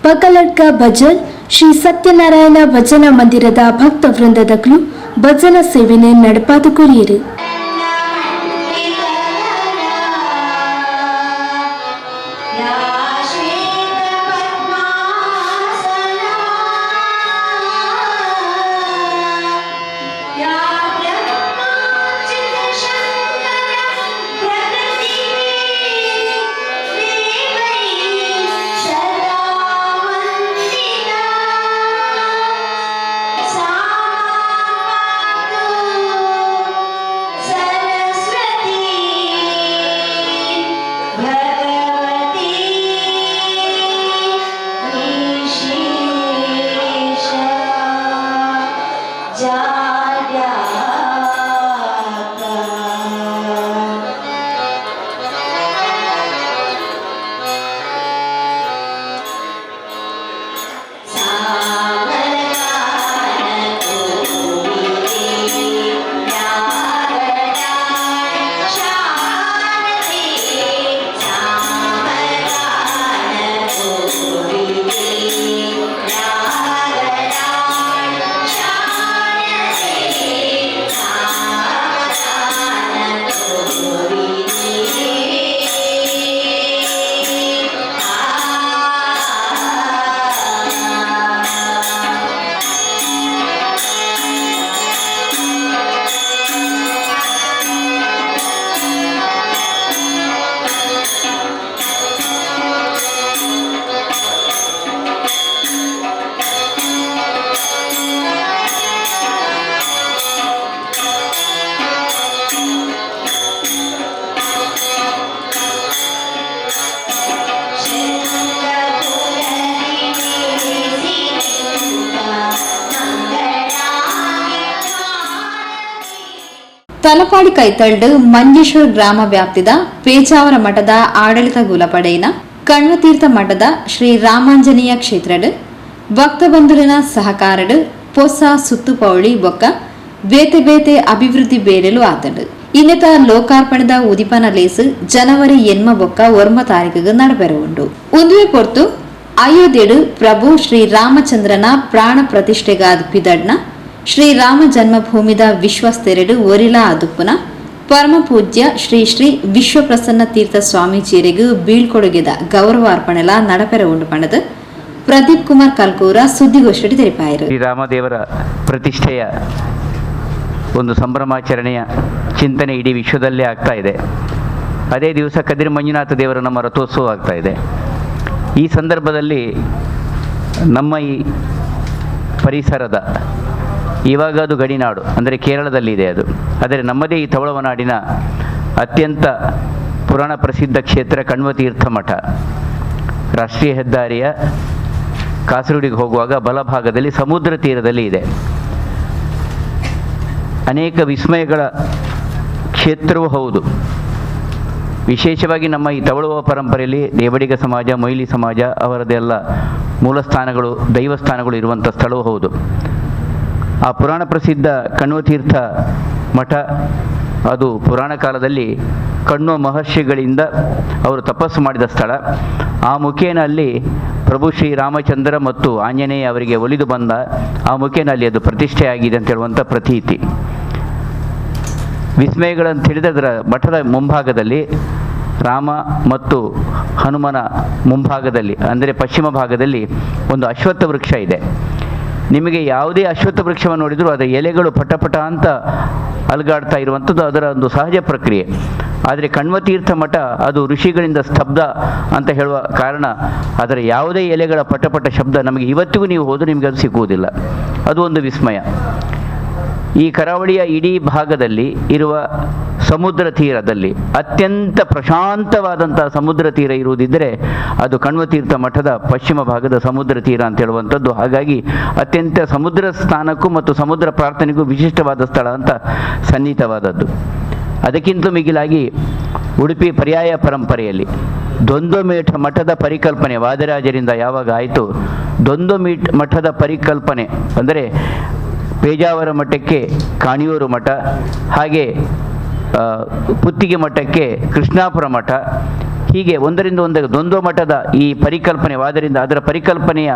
S3: ಪಕಲಡ್ಕ ಭಜನ್ ಶ್ರೀ ಸತ್ಯನಾರಾಯಣ ಭಜನ ಮಂದಿರದ ಭಕ್ತ ವೃಂದದಗಳು ಭಜನ ಸೇವೆನೆ ನಡಪಾದು ಕುರಿಯರು.
S2: ತಲಪಾಡಿ ಕೈತಳ್ಳು ಮಂಜೇಶ್ವರ ಗ್ರಾಮ ವ್ಯಾಪ್ತಿದ ಪೇಜಾವರ ಮಠದ ಆಡಳಿತ ಗುಲಪಡೆಯಿನ ಕಣ್ವತೀರ್ಥ ಮಠದ ಶ್ರೀ ರಾಮಾಂಜನೇಯ ಕ್ಷೇತ್ರಡು ಭಕ್ತಬಂಧುಲಿನ ಸಹಕಾರಡು ಪೊಸ ಸುತ್ತುಪೌಳಿ ಬೊಕ್ಕ ಬೇತೆ ಬೇತೆ ಅಭಿವೃದ್ಧಿ ಬೇರೆಲು ಆತಡು. ಇನ್ನಿತ ಲೋಕಾರ್ಪಣದ ಉದಿಪನ ಲೇಸು ಜನವರಿ 8 ತಾರೀಕಿಗೆ ನಡಬೆರವುಂಡು. ಉಂದುವೆ ಪೊರ್ತು ಅಯೋಧ್ಯೆಡು ಪ್ರಭು ಶ್ರೀ ರಾಮಚಂದ್ರನ ಪ್ರಾಣ ಪ್ರತಿಷ್ಠೆಗಾದ ಪಿದಡ್ನ ಶ್ರೀರಾಮ ಜನ್ಮಭೂಮಿದ ವಿಶ್ವಸ್ತೆರಡು ಒರಿಲಾ ಅದುಪ್ಪುನ ಪರಮ ಪೂಜ್ಯ ಶ್ರೀ ಶ್ರೀ ವಿಶ್ವಪ್ರಸನ್ನ ತೀರ್ಥ ಸ್ವಾಮೀಜಿಯರಿಗೂ ಬೀಳ್ಕೊಡುಗೆದ ಗೌರವಾರ್ಪಣೆಲ ನಡಪೆರ ಉಂಡು ಪಣದು ಪ್ರದೀಪ್ ಕುಮಾರ್ ಕಲ್ಕೂರ ಸುದ್ದಿಗೋಷ್ಠಿ ತೆರಿಪಾಯರು.
S7: ಶ್ರೀರಾಮದೇವರ ಪ್ರತಿಷ್ಠೆಯ ಒಂದು ಸಂಭ್ರಮಾಚರಣೆಯ ಚಿಂತನೆ ಇಡೀ ವಿಶ್ವದಲ್ಲೇ ಆಗ್ತಾ ಇದೆ. ಅದೇ ದಿವಸ ಕದಿರ ಮಂಜುನಾಥ ದೇವರ ನಮ್ಮ ರಥೋತ್ಸವ ಆಗ್ತಾ ಇದೆ. ಈ ಸಂದರ್ಭದಲ್ಲಿ ನಮ್ಮ ಈ ಪರಿಸರದ ಇವಾಗ ಅದು ಗಡಿನಾಡು ಅಂದರೆ ಕೇರಳದಲ್ಲಿದೆ ಅದು. ಆದರೆ ನಮ್ಮದೇ ಈ ತವಳವನಾಡಿನ ಅತ್ಯಂತ ಪುರಾಣ ಪ್ರಸಿದ್ಧ ಕ್ಷೇತ್ರ ಕಣ್ವತೀರ್ಥ ಮಠ ರಾಷ್ಟ್ರೀಯ ಹೆದ್ದಾರಿಯ ಕಾಸರಗೋಡಿಗೆ ಹೋಗುವಾಗ ಬಲಭಾಗದಲ್ಲಿ ಸಮುದ್ರ ತೀರದಲ್ಲಿ ಇದೆ. ಅನೇಕ ವಿಸ್ಮಯಗಳ ಕ್ಷೇತ್ರವೂ ಹೌದು. ವಿಶೇಷವಾಗಿ ನಮ್ಮ ಈ ತವಳುವ ಪರಂಪರೆಯಲ್ಲಿ ದೇವಡಿಗ ಸಮಾಜ, ಮೊಯ್ಲಿ ಸಮಾಜ ಅವರದೆಲ್ಲ ಮೂಲಸ್ಥಾನಗಳು, ದೈವಸ್ಥಾನಗಳು ಇರುವಂಥ ಸ್ಥಳವೂ ಹೌದು. ಆ ಪುರಾಣ ಪ್ರಸಿದ್ಧ ಕಣ್ವತೀರ್ಥ ಮಠ ಅದು ಪುರಾಣ ಕಾಲದಲ್ಲಿ ಕಣ್ವ ಮಹರ್ಷಿಗಳಿಂದ ಅವರು ತಪಸ್ಸು ಮಾಡಿದ ಸ್ಥಳ. ಆ ಮುಖೇನ ಅಲ್ಲಿ ಪ್ರಭು ಶ್ರೀ ರಾಮಚಂದ್ರ ಮತ್ತು ಆಂಜನೇಯ ಅವರಿಗೆ ಒಲಿದು ಬಂದ ಆ ಮುಖೇನ ಅಲ್ಲಿ ಅದು ಪ್ರತಿಷ್ಠೆಯಾಗಿದೆ ಅಂತ ಹೇಳುವಂಥ ಪ್ರತೀತಿ. ವಿಸ್ಮಯಗಳನ್ನು ತಿಳಿದದರ ಮಠದ ಮುಂಭಾಗದಲ್ಲಿ ರಾಮ ಮತ್ತು ಹನುಮನ ಮುಂಭಾಗದಲ್ಲಿ ಅಂದರೆ ಪಶ್ಚಿಮ ಭಾಗದಲ್ಲಿ ಒಂದು ಅಶ್ವತ್ಥ ವೃಕ್ಷ ಇದೆ. ನಿಮಗೆ ಯಾವುದೇ ಅಶ್ವತ್ಥ ವೃಕ್ಷವನ್ನು ನೋಡಿದರೂ ಅದರ ಎಲೆಗಳು ಪಟಪಟ ಅಂತ ಅಲುಗಾಡ್ತಾ ಇರುವಂಥದ್ದು ಅದರ ಒಂದು ಸಹಜ ಪ್ರಕ್ರಿಯೆ. ಆದರೆ ಕಣ್ವತೀರ್ಥ ಮಠ ಅದು ಋಷಿಗಳಿಂದ ಸ್ತಬ್ಧ ಅಂತ ಹೇಳುವ ಕಾರಣ ಅದರ ಯಾವುದೇ ಎಲೆಗಳ ಪಟಪಟ ಶಬ್ದ ನಮಗೆ ಇವತ್ತಿಗೂ ನೀವು ಹೋದರೂ ನಿಮಗೆ ಅದು ಸಿಗುವುದಿಲ್ಲ. ಅದು ಒಂದು ವಿಸ್ಮಯ. ಈ ಕರಾವಳಿಯ ಇಡೀ ಭಾಗದಲ್ಲಿ ಇರುವ ಸಮುದ್ರ ತೀರದಲ್ಲಿ ಅತ್ಯಂತ ಪ್ರಶಾಂತವಾದಂಥ ಸಮುದ್ರ ತೀರ ಇರುವುದಿದ್ದರೆ ಅದು ಕಣ್ವತೀರ್ಥ ಮಠದ ಪಶ್ಚಿಮ ಭಾಗದ ಸಮುದ್ರ ತೀರ ಅಂತ ಹೇಳುವಂಥದ್ದು. ಹಾಗಾಗಿ ಅತ್ಯಂತ ಸಮುದ್ರ ಸ್ನಾನಕ್ಕೂ ಮತ್ತು ಸಮುದ್ರ ಪ್ರಾರ್ಥನೆಗೂ ವಿಶಿಷ್ಟವಾದ ಸ್ಥಳ ಅಂತ ಸನ್ನಿಹಿತವಾದದ್ದು. ಅದಕ್ಕಿಂತ ಮಿಗಿಲಾಗಿ ಉಡುಪಿ ಪರ್ಯಾಯ ಪರಂಪರೆಯಲ್ಲಿ ದ್ವಂದ್ವಮೀಠ ಮಠದ ಪರಿಕಲ್ಪನೆ ವಾದಿರಾಜರಿಂದ ಯಾವಾಗ ಆಯಿತು, ಮಠದ ಪರಿಕಲ್ಪನೆ ಅಂದರೆ ಪೇಜಾವರ ಮಠಕ್ಕೆ ಕಾಣಿಯೂರು ಮಠ, ಹಾಗೆ ಪುತ್ತಿಗೆ ಮಠಕ್ಕೆ ಕೃಷ್ಣಾಪುರ ಮಠ, ಹೀಗೆ ಒಂದರಿಂದ ಒಂದಕ್ಕೆ ದ್ವಂದ್ವ ಮಠದ ಈ ಪರಿಕಲ್ಪನೆವಾದ್ದರಿಂದ ಅದರ ಪರಿಕಲ್ಪನೆಯ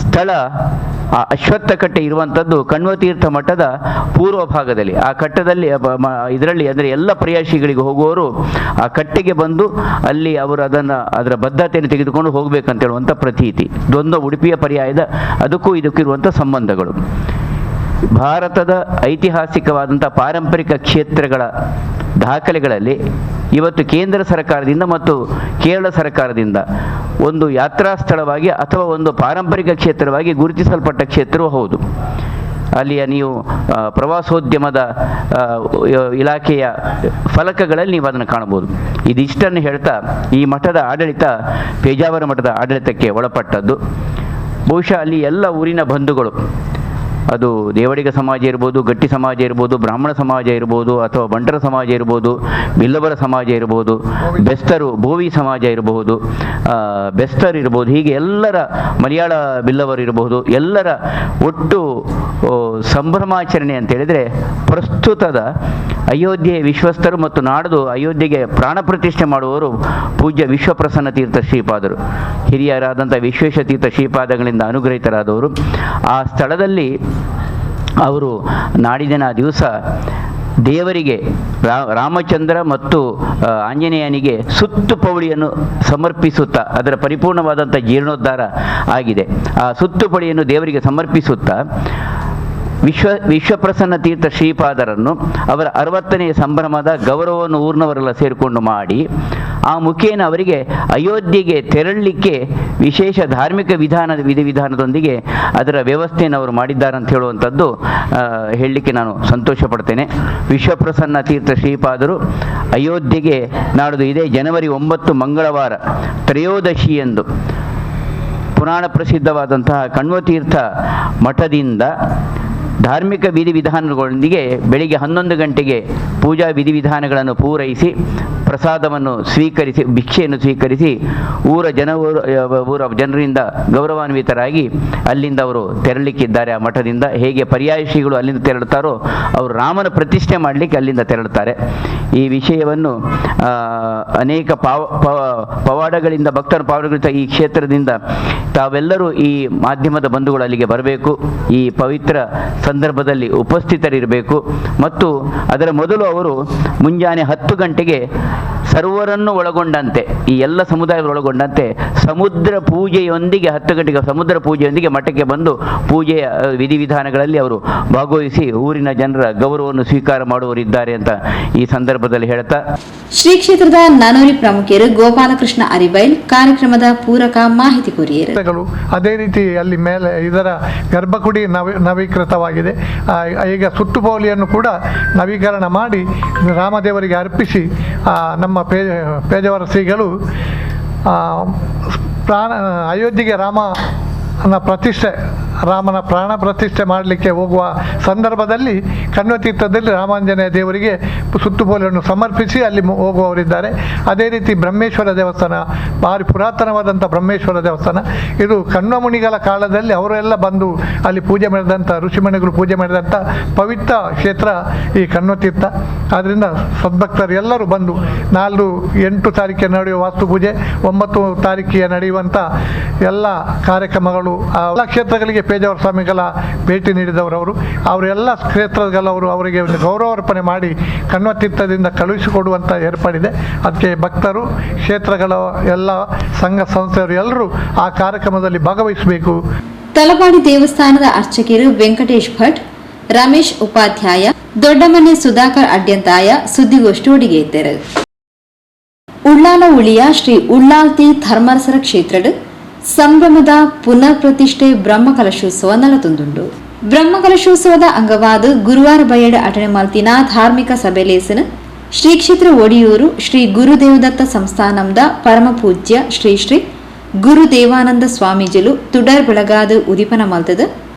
S7: ಸ್ಥಳ ಆ ಅಶ್ವತ್ಥ ಕಟ್ಟೆ ಇರುವಂಥದ್ದು ಕಣ್ವತೀರ್ಥ ಮಠದ ಪೂರ್ವ ಭಾಗದಲ್ಲಿ. ಆ ಕಟ್ಟದಲ್ಲಿ ಇದರಲ್ಲಿ ಅಂದರೆ ಎಲ್ಲ ಪ್ರಯಾಸಿಗಳಿಗೆ ಹೋಗುವವರು ಆ ಕಟ್ಟೆಗೆ ಬಂದು ಅಲ್ಲಿ ಅವರು ಅದರ ಬದ್ಧತೆಯನ್ನು ತೆಗೆದುಕೊಂಡು ಹೋಗಬೇಕಂತ ಹೇಳುವಂಥ ಪ್ರತೀತಿ. ದ್ವಂದ್ವ ಉಡುಪಿಯ ಪರ್ಯಾಯದ ಅದಕ್ಕೂ ಇದಕ್ಕೂ ಇರುವಂಥ ಸಂಬಂಧಗಳು. ಭಾರತದ ಐತಿಹಾಸಿಕವಾದಂಥ ಪಾರಂಪರಿಕ ಕ್ಷೇತ್ರಗಳ ದಾಖಲೆಗಳಲ್ಲಿ ಇವತ್ತು ಕೇಂದ್ರ ಸರ್ಕಾರದಿಂದ ಮತ್ತು ಕೇರಳ ಸರ್ಕಾರದಿಂದ ಒಂದು ಯಾತ್ರಾ ಸ್ಥಳವಾಗಿ ಅಥವಾ ಒಂದು ಪಾರಂಪರಿಕ ಕ್ಷೇತ್ರವಾಗಿ ಗುರುತಿಸಲ್ಪಟ್ಟ ಕ್ಷೇತ್ರವೂ ಹೌದು. ಅಲ್ಲಿಯ ನೀವು ಪ್ರವಾಸೋದ್ಯಮದ ಇಲಾಖೆಯ ಫಲಕಗಳಲ್ಲಿ ನೀವು ಅದನ್ನು ಕಾಣಬಹುದು. ಇದಿಷ್ಟನ್ನು ಹೇಳ್ತಾ ಈ ಮಠದ ಆಡಳಿತ ಪೇಜಾವರ ಮಠದ ಆಡಳಿತಕ್ಕೆ ಒಳಪಟ್ಟದ್ದು. ಬಹುಶಃ ಅಲ್ಲಿ ಎಲ್ಲ ಊರಿನ ಬಂಧುಗಳು, ಅದು ದೇವಡಿಗ ಸಮಾಜ ಇರ್ಬೋದು, ಗಟ್ಟಿ ಸಮಾಜ ಇರ್ಬೋದು, ಬ್ರಾಹ್ಮಣ ಸಮಾಜ ಇರ್ಬೋದು, ಅಥವಾ ಬಂಟರ ಸಮಾಜ ಇರ್ಬೋದು, ಬಿಲ್ಲವರ ಸಮಾಜ ಇರ್ಬೋದು, ಬೆಸ್ತರು ಬೋವಿ ಸಮಾಜ ಇರಬಹುದು, ಬೆಸ್ತರ್ ಇರ್ಬೋದು, ಹೀಗೆ ಎಲ್ಲರ ಮಲಯಾಳ ಬಿಲ್ಲವರು ಇರಬಹುದು, ಎಲ್ಲರ ಒಟ್ಟು ಸಂಭ್ರಮಾಚರಣೆ ಅಂತ ಹೇಳಿದರೆ ಪ್ರಸ್ತುತದ ಅಯೋಧ್ಯೆ ವಿಶ್ವಸ್ತರು ಮತ್ತು ನಾಡದು ಅಯೋಧ್ಯೆಗೆ ಪ್ರಾಣ ಪ್ರತಿಷ್ಠೆ ಮಾಡುವವರು ಪೂಜ್ಯ ವಿಶ್ವಪ್ರಸನ್ನ ತೀರ್ಥ ಶ್ರೀಪಾದರು, ಹಿರಿಯರಾದಂಥ ವಿಶ್ವೇಶ ತೀರ್ಥ ಶ್ರೀಪಾದಗಳಿಂದ ಅನುಗ್ರಹಿತರಾದವರು. ಆ ಸ್ಥಳದಲ್ಲಿ ಅವರು ನಾಡಿನ ದಿವಸ ದೇವರಿಗೆ ರಾಮಚಂದ್ರ ಮತ್ತು ಆಂಜನೇಯನಿಗೆ ಸುತ್ತು ಪೌಳಿಯನ್ನು ಸಮರ್ಪಿಸುತ್ತಾ, ಅದರ ಪರಿಪೂರ್ಣವಾದಂಥ ಜೀರ್ಣೋದ್ಧಾರ ಆಗಿದೆ, ಆ ಸುತ್ತು ಪೌಳಿಯನ್ನು ದೇವರಿಗೆ ಸಮರ್ಪಿಸುತ್ತಾ ವಿಶ್ವಪ್ರಸನ್ನ ತೀರ್ಥ ಶ್ರೀಪಾದರನ್ನು ಅವರ 60ನೇ ಸಂಭ್ರಮದ ಗೌರವವನ್ನು ಊರಿನವರೆಲ್ಲ ಸೇರಿಕೊಂಡು ಮಾಡಿ ಆ ಮುಖೇನ ಅವರಿಗೆ ಅಯೋಧ್ಯೆಗೆ ತೆರಳಲಿಕ್ಕೆ ವಿಶೇಷ ಧಾರ್ಮಿಕ ವಿಧಿವಿಧಾನದೊಂದಿಗೆ ಅದರ ವ್ಯವಸ್ಥೆಯನ್ನು ಅವರು ಮಾಡಿದ್ದಾರೆ ಅಂತ ಹೇಳುವಂಥದ್ದು ಹೇಳಲಿಕ್ಕೆ ನಾನು ಸಂತೋಷ ಪಡ್ತೇನೆ. ವಿಶ್ವಪ್ರಸನ್ನ ತೀರ್ಥ ಶ್ರೀಪಾದರು ಅಯೋಧ್ಯೆಗೆ ನಾಡಿದ್ದು ಇದೇ ಜನವರಿ 9 ಮಂಗಳವಾರ ತ್ರಯೋದಶಿಯಂದು ಪುರಾಣ ಪ್ರಸಿದ್ಧವಾದಂತಹ ಕಣ್ವತೀರ್ಥ ಮಠದಿಂದ ಧಾರ್ಮಿಕ ವಿಧಿವಿಧಾನಗಳೊಂದಿಗೆ ಬೆಳಿಗ್ಗೆ 11 ಗಂಟೆಗೆ ಪೂಜಾ ವಿಧಿವಿಧಾನಗಳನ್ನು ಪೂರೈಸಿ ಪ್ರಸಾದವನ್ನು ಸ್ವೀಕರಿಸಿ ಭಿಕ್ಷೆಯನ್ನು ಸ್ವೀಕರಿಸಿ ಊರ ಜನರಿಂದ ಗೌರವಾನ್ವಿತರಾಗಿ ಅಲ್ಲಿಂದ ಅವರು ತೆರಳಲಿಕ್ಕಿದ್ದಾರೆ. ಆ ಮಠದಿಂದ ಹೇಗೆ ಪರ್ಯಾಯ ಶ್ರೀಗಳು ಅಲ್ಲಿಂದ ತೆರಳುತ್ತಾರೋ ಅವರು ರಾಮನ ಪ್ರತಿಷ್ಠೆ ಮಾಡಲಿಕ್ಕೆ ಅಲ್ಲಿಂದ ತೆರಳುತ್ತಾರೆ. ಈ ವಿಷಯವನ್ನು ಅನೇಕ ಪವಾಡಗಳಿಂದ ಭಕ್ತರ ಪವಾಡಗಳಿಂದ ಈ ಕ್ಷೇತ್ರದಿಂದ ತಾವೆಲ್ಲರೂ ಈ ಮಾಧ್ಯಮದ ಬಂಧುಗಳು ಅಲ್ಲಿಗೆ ಬರಬೇಕು, ಈ ಪವಿತ್ರ ಸಂದರ್ಭದಲ್ಲಿ ಉಪಸ್ಥಿತರಿರಬೇಕು. ಮತ್ತು ಅದರ ಮೊದಲು ಅವರು ಮುಂಜಾನೆ 10 ಗಂಟೆಗೆ ಸರ್ವರನ್ನು ಒಳಗೊಂಡಂತೆ ಈ ಎಲ್ಲ ಸಮುದಾಯಗಳು ಒಳಗೊಂಡಂತೆ ಸಮುದ್ರ ಪೂಜೆಯೊಂದಿಗೆ 10 ಗಂಟೆಗೆ ಸಮುದ್ರ ಪೂಜೆಯೊಂದಿಗೆ ಮಠಕ್ಕೆ ಬಂದು ಪೂಜೆಯ ವಿಧಿವಿಧಾನಗಳಲ್ಲಿ ಅವರು ಭಾಗವಹಿಸಿ ಊರಿನ ಜನರ ಗೌರವವನ್ನು ಸ್ವೀಕಾರ ಮಾಡುವವರಿದ್ದಾರೆ ಅಂತ ಈ ಸಂದರ್ಭದಲ್ಲಿ ಹೇಳ್ತಾ,
S2: ಶ್ರೀ ಕ್ಷೇತ್ರದ ನಾನೂರಿ ಪ್ರಮುಖರು ಗೋಪಾಲಕೃಷ್ಣ ಅರಿಬೈಲ್ ಕಾರ್ಯಕ್ರಮದ ಪೂರಕ ಮಾಹಿತಿ ಕೊರಿಯರು.
S8: ಅದೇ ರೀತಿ ಅಲ್ಲಿ ಮೇಲೆ ಇದರ ಗರ್ಭಗುಡಿ ನವೀಕೃತವಾಗಿದೆ. ಈಗ ಸುತ್ತುಪೌಲಿಯನ್ನು ಕೂಡ ನವೀಕರಣ ಮಾಡಿ ರಾಮದೇವರಿಗೆ ಅರ್ಪಿಸಿ ನಮ್ಮ ಪೇಜಾವರ ಶ್ರೀಗಳು ಅಯೋಧ್ಯೆಗೆ ರಾಮನ ಪ್ರಾಣ ಪ್ರತಿಷ್ಠೆ ಮಾಡಲಿಕ್ಕೆ ಹೋಗುವ ಸಂದರ್ಭದಲ್ಲಿ ಕಣ್ವತೀರ್ಥದಲ್ಲಿ ರಾಮಾಂಜನೇಯ ದೇವರಿಗೆ ಸುತ್ತುಪೋಲೆಯನ್ನು ಸಮರ್ಪಿಸಿ ಅಲ್ಲಿ ಹೋಗುವವರಿದ್ದಾರೆ. ಅದೇ ರೀತಿ ಬ್ರಹ್ಮೇಶ್ವರ ದೇವಸ್ಥಾನ, ಭಾರಿ ಪುರಾತನವಾದಂಥ ಬ್ರಹ್ಮೇಶ್ವರ ದೇವಸ್ಥಾನ, ಇದು ಕಣ್ವಮುನಿಗಳ ಕಾಲದಲ್ಲಿ ಅವರೆಲ್ಲ ಬಂದು ಅಲ್ಲಿ ಪೂಜೆ ಮಾಡಿದಂಥ ಋಷಿಮಣಿಗಳು ಪೂಜೆ ಮಾಡಿದಂಥ ಪವಿತ್ರ ಕ್ಷೇತ್ರ ಈ ಕಣ್ವತೀರ್ಥ. ಆದ್ದರಿಂದ ಸದ್ಭಕ್ತರು ಎಲ್ಲರೂ ಬಂದು 8 ತಾರೀಕಿಗೆ ನಡೆಯುವ ವಾಸ್ತುಪೂಜೆ, 9 ತಾರೀಕಿಗೆ ನಡೆಯುವಂಥ ಎಲ್ಲ ಕಾರ್ಯಕ್ರಮಗಳು ಎಲ್ಲ ಕ್ಷೇತ್ರಗಳಿಗೆ ಪೇಜಾವರ ಸ್ವಾಮಿಗಳ ಭೇಟಿ ನೀಡಿದವರವರು, ಅವರೆಲ್ಲ ಕ್ಷೇತ್ರಗಳವರು ಅವರಿಗೆ ಗೌರವಾರ್ಪಣೆ ಮಾಡಿ ಕಣ್ವತೀರ್ಥದಿಂದ ಕಳುಹಿಸಿಕೊಡುವಂಥ ಏರ್ಪಾಡಿದೆ. ಅದಕ್ಕೆ ಭಕ್ತರು, ಕ್ಷೇತ್ರಗಳ ಎಲ್ಲ ಸಂಘ ಸಂಸ್ಥೆಯವರು ಎಲ್ಲರೂ ಆ ಕಾರ್ಯಕ್ರಮದಲ್ಲಿ ಭಾಗವಹಿಸಬೇಕು.
S2: ತಲಪಾಡಿ ದೇವಸ್ಥಾನದ ಅರ್ಚಕರು ವೆಂಕಟೇಶ್ ಭಟ್, ರಮೇಶ್ ಉಪಾಧ್ಯಾಯ, ದೊಡ್ಡಮನೆ ಸುಧಾಕರ್ ಅಡ್ಯಂತಾಯ ಸುದ್ದಿಗೋಷ್ಠಿ ಒಡಿಗೆ ಇದ್ದರು. ಉಳ್ಳಾಲ ಉಳಿಯ ಶ್ರೀ ಉಳ್ಳಾಲ್ತಿ ಧರ್ಮರಸರ ಕ್ಷೇತ್ರದ ಸಂಭ್ರಮದ ಪುನರ್ ಪ್ರತಿಷ್ಠೆ ಬ್ರಹ್ಮಕಲಶೋತ್ಸವ ನಡತೊಂದುಂಡು. ಬ್ರಹ್ಮಕಲಶೋತ್ಸವದ ಅಂಗವಾದ ಗುರುವಾರ ಬಯಡ ಅಟಣೆ ಮಾಲ್ತಿನ ಧಾರ್ಮಿಕ ಸಭೆಲೇಸನ ಶ್ರೀ ಕ್ಷೇತ್ರ ಒಡಿಯೂರು ಶ್ರೀ ಗುರುದೇವದತ್ತ ಸಂಸ್ಥಾನಂದ ಪರಮ ಪೂಜ್ಯ ಶ್ರೀ ಶ್ರೀ ಗುರುದೇವಾನಂದ ಸ್ವಾಮೀಜಿಲು ತುಡರ್ ಬೆಳಗಾದ ಉದಿಪನ ಮಲ್ತದ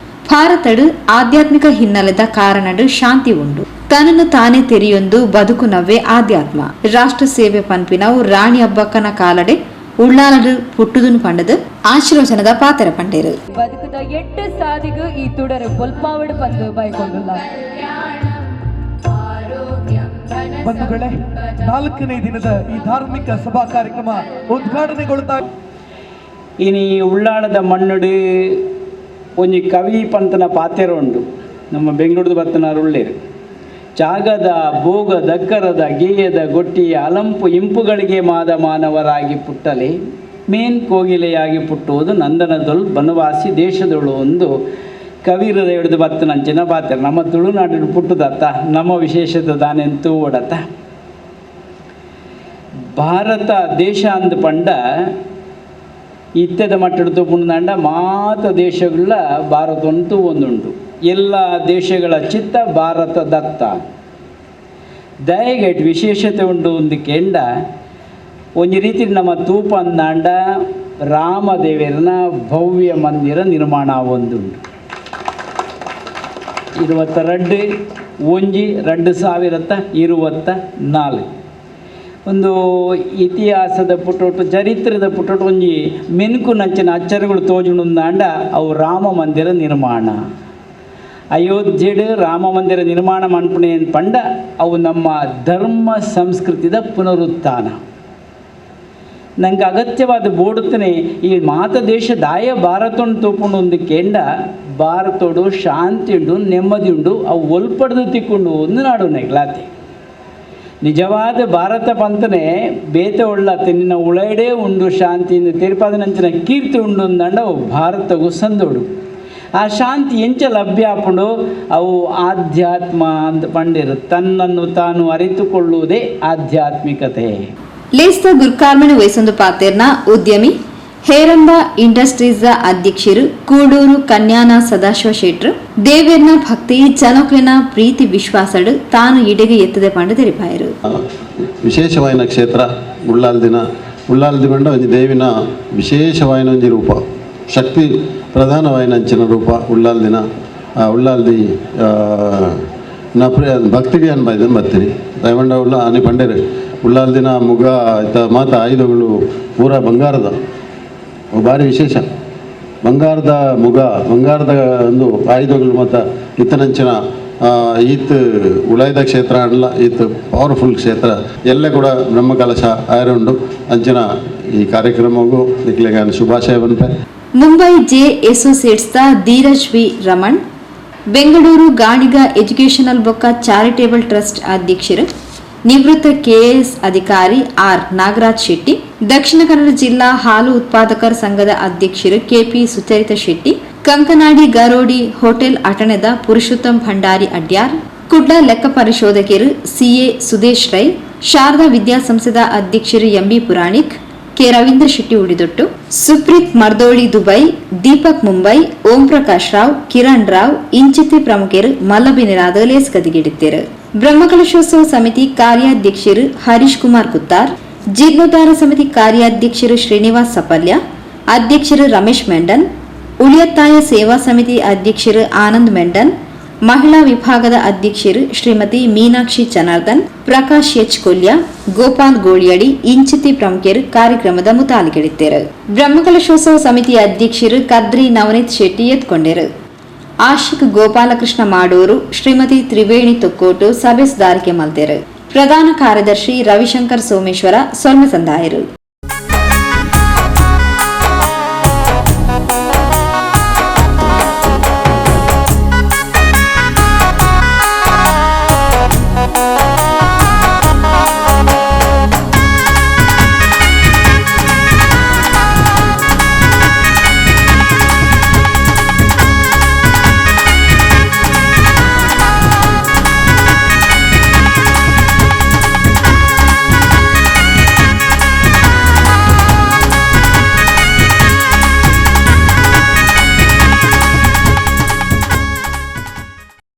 S2: ಭಾರತಡು ಆಧ್ಯಾತ್ಮಿಕ ಹಿನ್ನೆಲೆದ ಕಾರಣಡು ಶಾಂತಿ ಉಂಡು. ತನ್ನನ್ನು ತಾನೇ ತೆರೆಯೊಂದು ಬದುಕು ನವ್ವೆ ಆಧ್ಯಾತ್ಮ ರಾಷ್ಟ್ರ ಸೇವೆ ಪನ್ಪಿನವು ರಾಣಿ ಹಬ್ಬಕ್ಕನ ಕಾಲಡೆ ಉಳ್ಳಾಲಡು ಪುಟ್ಟುದುನು ಪಂಡದು ಆಶೀರ್ವಚನದ ಪಾತ್ರ ಪಂಡೇರು.
S9: ಬದುಕದ 8 ಸಾದಿಗೂ ಈ ತುಡರು ಪೊಲ್ಪಾವಡು ಪಂದು ಬೈಕೊಂಡುಲ್ಲ.
S10: ಬಂಧುಗಳೇ, 4ನೇ ದಿನದ ಈ ಧಾರ್ಮಿಕ ಸಭಾ ಕಾರ್ಯಕ್ರಮ ಉದ್ಘಾಟನೆಗೊಳ್ತಾ
S11: ಇನಿ ಉಳ್ಳಾಳದ ಮಣ್ಣುಡು ಒಂಜಿ ಕವಿ ಪಂತನ ಪಾತೆರ ಉಂಡು. ನಮ್ಮ ಬೆಂಗಳೂರು ಬತ್ತನಾರು ಉಳ್ಳೇರು. ಜಾಗದ ಭೋಗ ದಕ್ಕರದ ಗೇಯದ ಗೊಟ್ಟಿಯ ಅಲಂಪು ಇಂಪುಗಳಿಗೆ ಮಾದ ಮಾನವರಾಗಿ ಪುಟ್ಟಲೆ ಮೇನ್ ಕೋಗಿಲೆಯಾಗಿ ಪುಟ್ಟುವುದು ನಂದನದೊಲ್ ಬನವಾಸಿ ದೇಶದೊಳು ಒಂದು ಕವಿರದ ಹಿಡಿದು ಬತ್ತನಂಚಿನ ಪಾತೆರ. ನಮ್ಮ ತುಳುನಾಡು ಪುಟ್ಟದತ್ತ ನಮ್ಮ ವಿಶೇಷತೆ ದಾನೆಂತೂ ಓಡತ್ತ. ಭಾರತ ದೇಶ ಅಂದು ಪಂಡ ಇತ್ತೆದ ಮಟ್ಟದ ತಗೊಂಡ ಮಾತ ದೇಶಗಳ ಭಾರತ ಅಂತೂ ಒಂದುಂಟು. ಎಲ್ಲ ದೇಶಗಳ ಚಿತ್ತ ಭಾರತದತ್ತ ದಯಗೆಟ್ ವಿಶೇಷತೆ ಉಂಟು ಒಂದು ಕೆಂಡ ಒಂದು ರೀತಿ ನಮ್ಮ ತೂಪ ಅಂದಾಂಡ ರಾಮದೇವರನ ಭವ್ಯ ಮಂದಿರ ನಿರ್ಮಾಣ ಒಂದುಂಟು. 22/1/2024 ಒಂದು ಇತಿಹಾಸದ ಪುಟೋಟು ಚರಿತ್ರದ ಪುಟೋಟು ಒಂಜಿ ಮೆನುಕು ನಂಚಿನ ಅಚ್ಚರಿಗಳು ತೋಜುಂದಾಂಡ ಅವು ರಾಮ ಮಂದಿರ ನಿರ್ಮಾಣ. ಅಯೋಧ್ಯೆಡು ರಾಮ ಮಂದಿರ ನಿರ್ಮಾಣ ಮನ್ಪುಣೆ ಪಂಡ ಅವು ನಮ್ಮ ಧರ್ಮ ಸಂಸ್ಕೃತಿದ ಪುನರುತ್ಥಾನ. ನಂಗೆ ಅಗತ್ಯವಾದ ಬೋಡುತ್ತನೆ ಈ ಮಾತ ದೇಶ ದಾಯ ಭಾರತವನ್ನು ತೋಪುಂಡು ಒಂದು ಕೆಂಡ ಭಾರತೋಡು ಶಾಂತಿ ಉಂಡು ನೆಮ್ಮದಿ ಉಂಡು ಅವು ಒಲ್ಪಡ್ದು ತಿಕ್ಕೊಂಡು ಒಂದು ನಾಡು ನೆಗ್ಲಾತೆ. ನಿಜವಾದ ಭಾರತ ಪಂತನೆ ಬೇತೆ ಒಳ್ಳತ್ತೆ ನಿನ್ನ ಉಳೈಡೇ ಉಂಡು ಶಾಂತಿಯಿಂದ ತಿರುಪಾದನಂಚಿನ ಕೀರ್ತಿ ಉಂಡು ಅಂದಂಡ ಅವು ಭಾರತಗೂ ಸಂದೋಡು. ಆ ಶಾಂತಿ ಎಂಚ ಲಭ್ಯ ಆಪುಂಡು ಅವು ಆಧ್ಯಾತ್ಮ ಅಂತ ಪಂಡಿರು. ತನ್ನನ್ನು ತಾನು ಅರಿತುಕೊಳ್ಳುವುದೇ ಆಧ್ಯಾತ್ಮಿಕತೆ.
S2: ಲೇಸ್ತ ಗುರ್ಕಾರ್ಮಣ ವಯಸ್ಸೊಂದು ಪಾತೆರ್ನ ಉದ್ಯಮಿ ಹೇರಂಬ ಇಂಡಸ್ಟ್ರೀಸ್ ಅಧ್ಯಕ್ಷರು ಕೂಡೂರು ಕನ್ಯಾನ ಸದಾಶಿವ ಶೆಟ್ರು ದೇವೇರ್ನ ಭಕ್ತಿ ಜನಕ್ಲಿನ ಪ್ರೀತಿ ವಿಶ್ವಾಸಡು ತಾನು ಇಡೆಗೆ ಎತ್ತದೆ ಪಂಡ ತೆರಿಪಾಯರು.
S12: ವಿಶೇಷವಾಯಿನ ಕ್ಷೇತ್ರ ಉಳ್ಳಾಲ್ದಿನ ಬಂಡ ಒಂಜಿ ದೇವಿನ ವಿಶೇಷವಾಯಿನ ಒಂಜಿ ರೂಪ, ಶಕ್ತಿ ಪ್ರಧಾನವಾಯಿನಂಚಿನ ರೂಪ ಉಳ್ಳಾಲ್ದಿನ. ಉಳ್ಳಾಲ್ದಿ ಭಕ್ತಿಗೆ ಅನ್ಬಾಯ್ದು ಬರ್ತೀರಿ ದಯವಂಡ ಉಳ್ಳ ಅನಿ ಪಂಡೇರು ಉಳ್ಳಾಲ್ದಿನ ಮುಗ ಆಯ್ತ ಮಾತ ಆಯುಧಗಳು ಪೂರ ಬಂಗಾರದ ಭಾರಿ ವಿಶೇಷ. ಬಂಗಾರದ ಮುಗ ಬಂಗಾರದ ಒಂದು ಆಯುಧಗಳು ಮತ್ತು ಇತ್ತನಂಚಿನ ಈತ್ ಉಳಾಯ್ದ ಕ್ಷೇತ್ರ ಅಲ್ಲ, ಈತ್ ಪವರ್ಫುಲ್ ಕ್ಷೇತ್ರ ಎಲ್ಲ ಕೂಡ ಬ್ರಹ್ಮಕಲಶ ಆಯರುಂಡು ಅಂಚಿನ ಈ ಕಾರ್ಯಕ್ರಮಗೂ ನಿಕ್ಲೆಗೆ ಶುಭಾಶಯ ಬಂತೆ.
S2: ಮುಂಬೈ ಜೆ ಅಸೋಸಿಯೇಟ್ಸ್ದ ಧೀರಜ್ ವಿ ರಮಣ್, ಬೆಂಗಳೂರು ಗಾಣಿಗ ಎಜುಕೇಷನಲ್ ಬೊಕ್ಕ ಚಾರಿಟೇಬಲ್ ಟ್ರಸ್ಟ್ ಅಧ್ಯಕ್ಷರು ನಿವೃತ್ತ ಕೆಎಎಸ್ ಅಧಿಕಾರಿ ಆರ್ ನಾಗರಾಜ್ ಶೆಟ್ಟಿ, ದಕ್ಷಿಣ ಕನ್ನಡ ಜಿಲ್ಲಾ ಹಾಲು ಉತ್ಪಾದಕರ ಸಂಘದ ಅಧ್ಯಕ್ಷರು ಕೆಪಿ ಸುಚರಿತ ಶೆಟ್ಟಿ, ಕಂಕನಾಡಿ ಗರೋಡಿ ಹೋಟೆಲ್ ಅಟಣೆದ ಪುರುಷೋತ್ತಮ್ ಭಂಡಾರಿ ಅಡ್ಯಾರ್, ಕುಡ್ಲ ಲೆಕ್ಕ ಪರಿಶೋಧಕರು ಸಿಎ ಸುದೇಶ್ ರೈ, ಶಾರದಾ ವಿದ್ಯಾಸಂಸ್ಥೆದ ಅಧ್ಯಕ್ಷರು ಎಂಬಿ ಪುರಾಣಿಕ್, ಕೆ ರವೀಂದ್ರ ಶೆಟ್ಟಿ ಉಡಿದೊಟ್ಟು, ಸುಪ್ರೀತ್ ಮರ್ದೋಳಿ ದುಬೈ, ದೀಪಕ್ ಮುಂಬೈ, ಓಂ ಪ್ರಕಾಶ್ ರಾವ್, ಕಿರಣ್ ರಾವ್ ಇಂಚಿತಿ ಪ್ರಮುಖರು ಮಲ್ಲಬಿನಿರಾದ ಲೇಸ್ ಗದಿಗೆಡಿದ್ದೇರು. ಬ್ರಹ್ಮಕಲಶೋತ್ಸವ ಸಮಿತಿ ಕಾರ್ಯಾಧ್ಯಕ್ಷರು ಹರೀಶ್ ಕುಮಾರ್ ಕುತ್ತಾರ್, ಜೀರ್ಣೋದ್ಧಾರ ಸಮಿತಿ ಕಾರ್ಯಾಧ್ಯಕ್ಷರು ಶ್ರೀನಿವಾಸ್ ಸಪಲ್ಯ, ಅಧ್ಯಕ್ಷರು ರಮೇಶ್ ಮೆಂಡನ್, ಉಳಿಯತ್ತಾಯ ಸೇವಾ ಸಮಿತಿ ಅಧ್ಯಕ್ಷರು ಆನಂದ್ ಮೆಂಡನ್, ಮಹಿಳಾ ವಿಭಾಗದ ಅಧ್ಯಕ್ಷರು ಶ್ರೀಮತಿ ಮೀನಾಕ್ಷಿ ಜನಾರ್ದನ್, ಪ್ರಕಾಶ್ ಎಚ್ ಕೊಲ್ಯ, ಗೋಪಾಲ್ ಗೋಳಿಯಡಿ ಇಂಚಿತಿ ಪ್ರಮುಖರು ಕಾರ್ಯಕ್ರಮದ ಮುತಾಲಿಗೆಡಿದ್ದೇರು. ಬ್ರಹ್ಮಕಲಶೋತ್ಸವ ಸಮಿತಿ ಅಧ್ಯಕ್ಷರು ಕದ್ರಿ ನವನೀತ್ ಶೆಟ್ಟಿ ಎತ್ಕೊಂಡರು. ಆಶಿಕ್ ಗೋಪಾಲಕೃಷ್ಣ ಮಾಡೂರು, ಶ್ರೀಮತಿ ತ್ರಿವೇಣಿ ತೊಕ್ಕೋಟು ಸಭೆ ಸುಧಾರಿಕೆ ಮಲ್ತೆರು. ಪ್ರಧಾನ ಕಾರ್ಯದರ್ಶಿ ರವಿಶಂಕರ್ ಸೋಮೇಶ್ವರ ಸೊಲ್ಮೆ ಸಂದಾಯರು.